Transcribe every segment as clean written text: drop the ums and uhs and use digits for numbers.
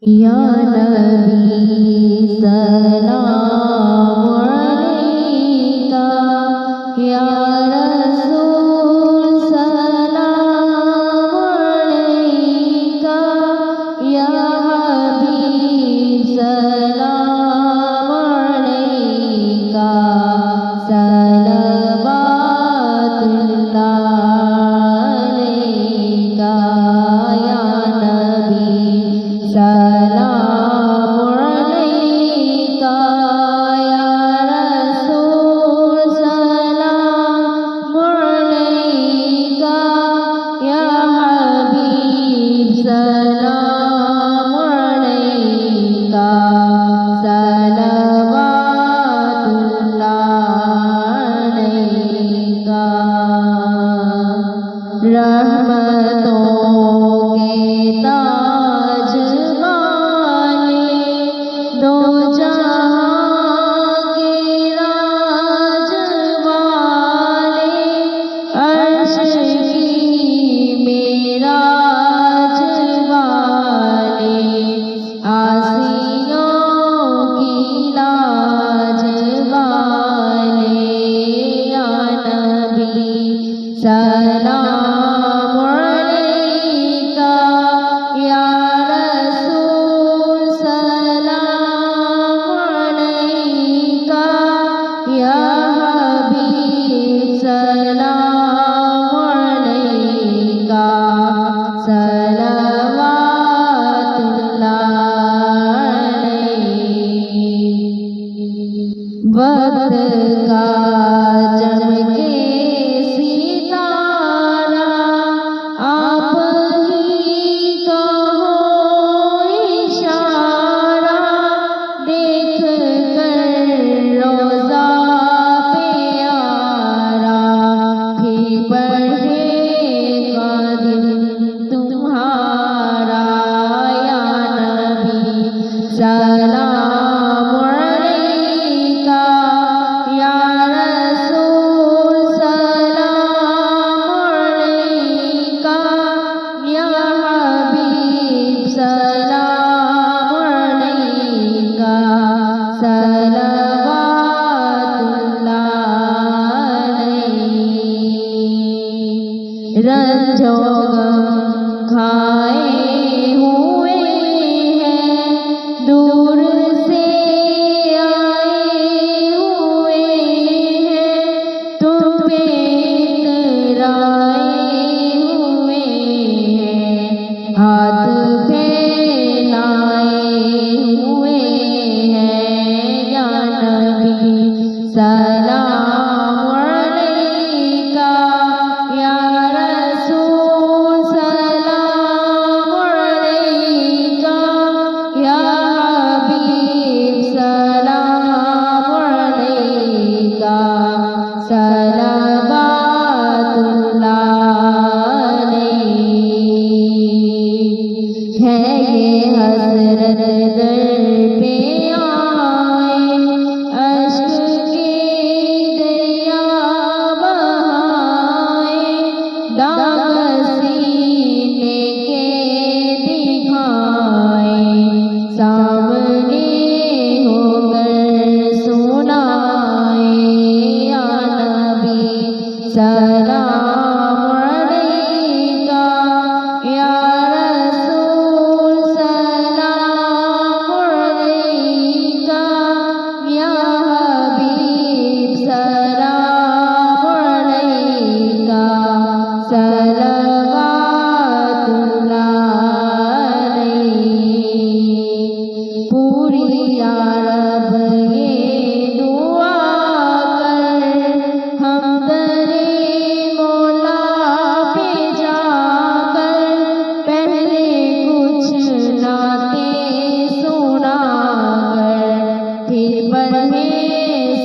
یا نبی سلام علیکہ، یا رسول سلام علیکہ، یا حبیب سلام علیکہ، صلوات اللہ علیکہ، یا نبی سلام علیکہ، یا رسول سلام علیکہ، یا حبیب سلام علیکہ، صلوات اللہ علیکہ۔ رحمتوں کے تاج والے، دو جہاں کے راج والے، عرش کی معراج والے، آسیوں کی لاج والے، یا نبی سلام علیکہ، یا رسول سلام علیکہ، یا حبیب سلام علیکہ، صلوات اللہ علیکہ۔ وقت کا چمکے ستارہ، آپ ہی کا ہو اشارہ، دیکھ کر روضہ پیارا، پھر پڑھے گا دل تمہارا، یا نبی سلام علیکہ، یا رسول سلام علیکہ، یا حبیب سلام علیکہ، صلوات اللہ علیکہ۔ رنج و غم کھائے ہوئے ہیں، دور سے آئے ہوئے ہیں، تم پہ اترائے ہوئے ہیں، ہاتھ پھیلائے ہوئے ہیں، یا نبی سلام علیکہ، یا رسول سلام علیکہ، یا حبیب سلام علیکہ، صلوات اللہ علیکہ۔ ہے یہ حسرت در پہ آئے، اشک کے دریا بہائے، داغ سینے کے دکھائے، سامنے ہو کر سنائے، یا نبی سلام علیکہ، یا رسول سلام علیکہ، یا حبیب سلام علیکہ، صلوات اللہ علیکہ۔ پوری یا رب یہ دعا کر، ہم درے مولا پہ جا کر، پہلے کچھ نعتیں سنا کر، پھر پڑھے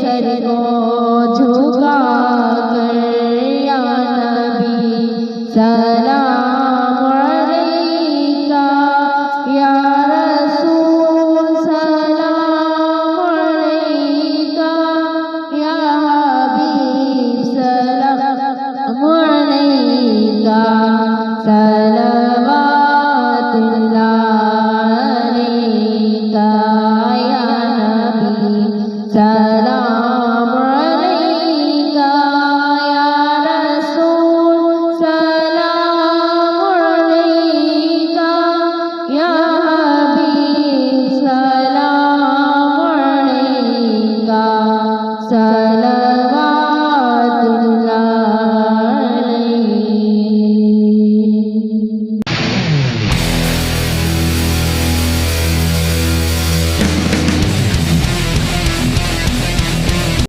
سر کو جھکا کر، یا نبی